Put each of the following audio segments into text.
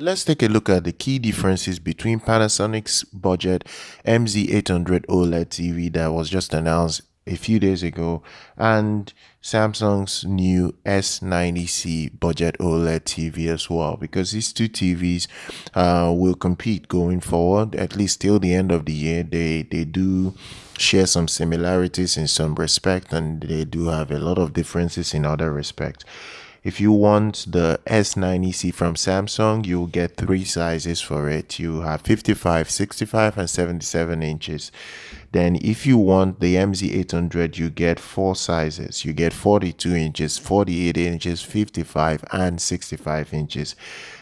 Let's take a look at the key differences between Panasonic's budget MZ800 OLED TV that was just announced a few days ago and Samsung's new S90C budget OLED TV as well, because these two TVs will compete going forward, at least till the end of the year. They do share some similarities in some respect, and they do have a lot of differences in other respects. If you want the S90C from Samsung, you'll get three sizes for it. You have 55, 65, and 77 inches. Then if you want the MZ800, you get four sizes. You get 42 inches, 48 inches, 55, and 65 inches.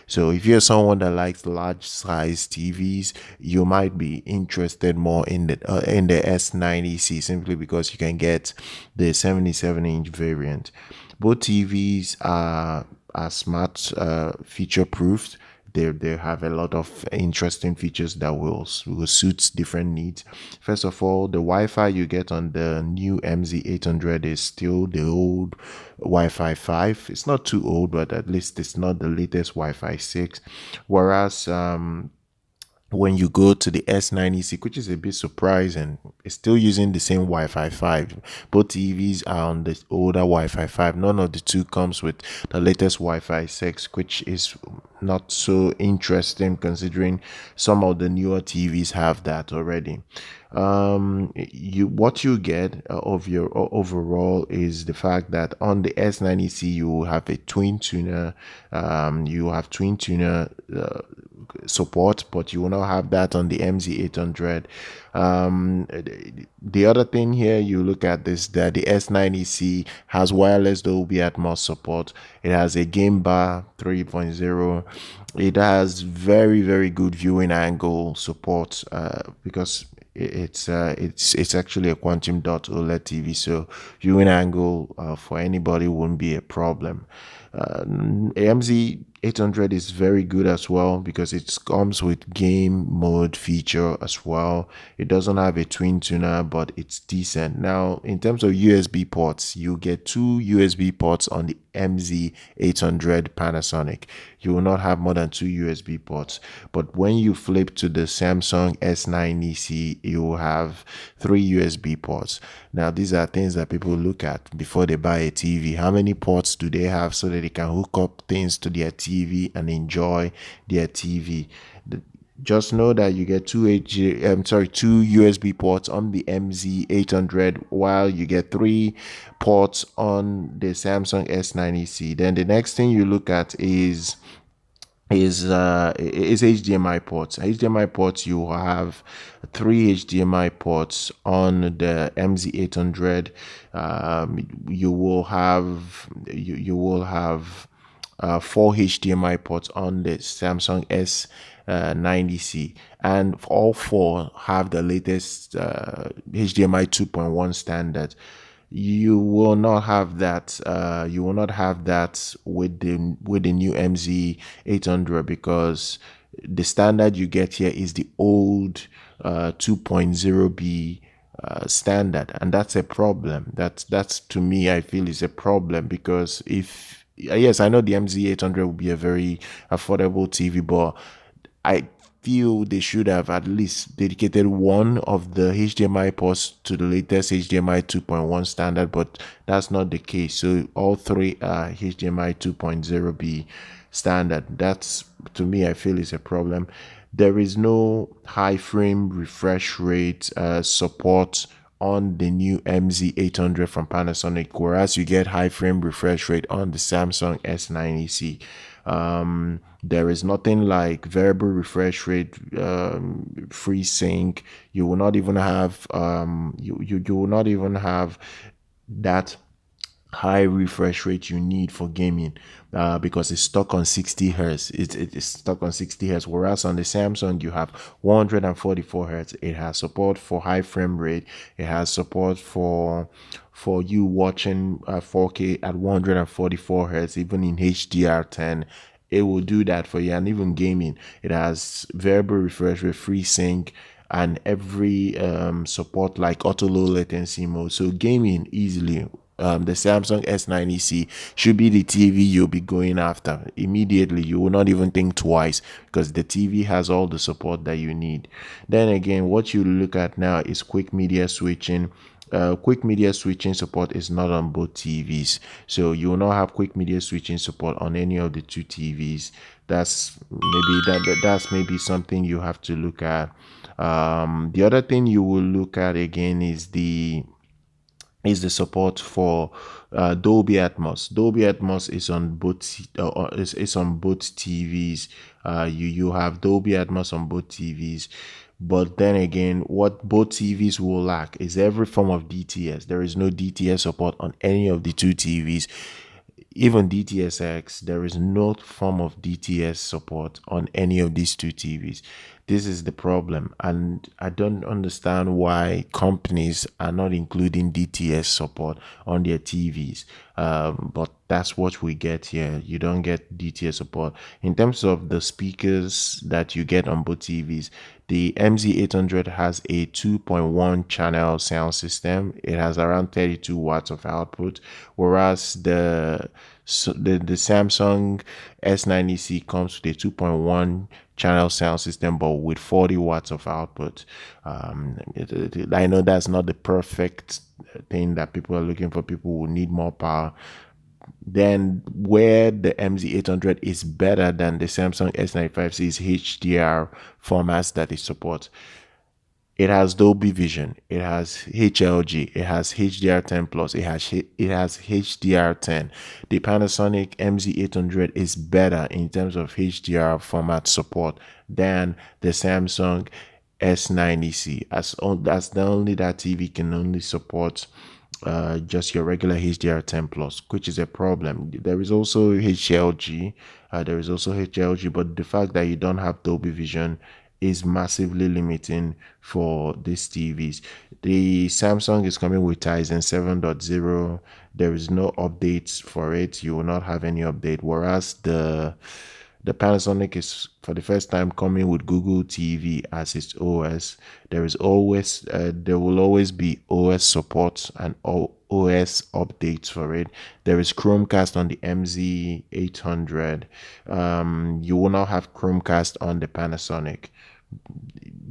So if you're someone that likes large size TVs, you might be interested more in the S90C, simply because you can get the 77-inch variant. Both TVs are smart, feature proofed. They have a lot of interesting features that will suit different needs. First of all, the Wi-Fi you get on the new MZ800 is still the old Wi-Fi 5. It's not too old, but at least it's not the latest Wi-Fi 6. Whereas when you go to the S90C, which is a bit surprising, it's still using the same Wi-Fi 5. Both TVs are on the older Wi-Fi 5. None of the two comes with the latest Wi-Fi 6, which is not so interesting considering some of the newer TVs have that already. What you get of your overall is the fact that on the S90C you have a twin tuner. You have twin tuner support, but you will not have that on the MZ800. The other thing here you look at is that the S90C has wireless Dolby Atmos support. It has a Game Bar 3.0. It has very good viewing angle support, because it's actually a quantum dot OLED TV, so viewing angle for anybody won't be a problem. AMZ 800 is very good as well because it comes with game mode feature as well. It doesn't have a twin tuner, but it's decent. Now, in terms of USB ports, you get two USB ports on the MZ800 Panasonic. You will not have more than two USB ports. But when you flip to the Samsung S90C, you will have three USB ports. Now, these are things that people look at before they buy a TV. How many ports do they have so that they can hook up things to their TV and enjoy their TV? Just know that you get two USB ports on the MZ800, while you get three ports on the Samsung S90C. Then the next thing you look at is HDMI ports. HDMI ports, you have three HDMI ports on the MZ800. You will have four HDMI ports on the Samsung S90C, and all four have the latest HDMI 2.1 standard. You will not have that. You will not have that with the new MZ800, because the standard you get here is the old 2.0B standard, and that's a problem. That's to me, I feel, is a problem, because if yes, I know the MZ800 will be a very affordable TV, but I feel they should have at least dedicated one of the HDMI ports to the latest HDMI 2.1 standard, but that's not the case. So all three are HDMI 2.0B standard. That's, to me, I feel, is a problem. There is no high frame refresh rate support on the new MZ800 from Panasonic, whereas you get high frame refresh rate on the Samsung S90C. There is nothing like variable refresh rate, free sync. You will not even have you will not even have that high refresh rate you need for gaming, because it's stuck on 60 hertz. It's stuck on 60 hertz, whereas on the Samsung you have 144 hertz. It has support for high frame rate. It has support for you watching 4K at 144 hertz, even in HDR10. It will do that for you. And even gaming, it has variable refresh rate, free sync, and every support like auto low latency mode. So gaming easily the Samsung S90C should be the TV you'll be going after immediately. You will not even think twice because the TV has all the support that you need. Then again, what you look at now is quick media switching. Quick media switching support is not on both TVs, so you will not have quick media switching support on any of the two TVs. That's maybe something you have to look at. The other thing you will look at again is the support for Dolby Atmos. Dolby Atmos is on both is on both TVs. You have Dolby Atmos on both TVs, but then again, what both TVs will lack is every form of DTS. There is no DTS support on any of the two TVs. Even DTSX, there is no form of DTS support on any of these two TVs. This is the problem, and I don't understand why companies are not including DTS support on their TVs. But that's what we get here. You don't get DTS support. In terms of the speakers that you get on both TVs, the MZ800 has a 2.1 channel sound system. It has around 32 watts of output, whereas the Samsung S90C comes with a 2.1 channel sound system but with 40 watts of output. I know that's not the perfect thing that people are looking for. People will need more power. Then where the MZ800 is better than the Samsung S95C is HDR formats that it supports. It has Dolby Vision, it has HLG, it has HDR10 Plus, it has HDR10. The Panasonic MZ800 is better in terms of HDR format support than the Samsung S90C. As the only that TV can only support just your regular HDR10 Plus, which is a problem. There is also HLG, but the fact that you don't have Dolby Vision is massively limiting for these TVs. The Samsung is coming with Tizen 7.0. There is no updates for it. You will not have any update. Whereas the Panasonic is for the first time coming with Google TV as its OS. There will always be OS support and OS updates for it. There is Chromecast on the MZ800. You will not have Chromecast on the Panasonic.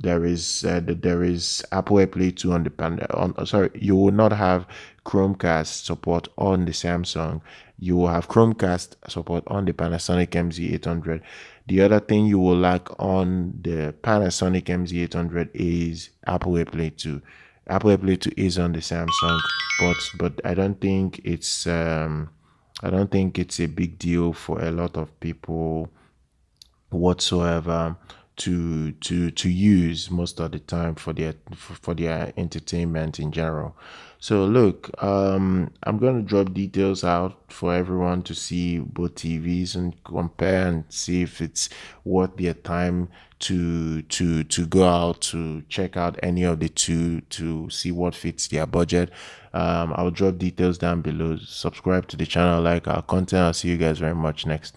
There is Apple AirPlay 2 on the you will not have Chromecast support on the Samsung. You will have Chromecast support on the Panasonic MZ800. The other thing you will lack on the Panasonic MZ800 is Apple AirPlay 2. Apple AirPlay 2 is on the Samsung, but I don't think it's a big deal for a lot of people whatsoever to use most of the time for their entertainment in general. So look, I'm going to drop details out for everyone to see both TVs and compare and see if it's worth their time to go out to check out any of the two to see what fits their budget. I'll drop details down below. Subscribe to the channel, like our content. I'll see you guys very much next time.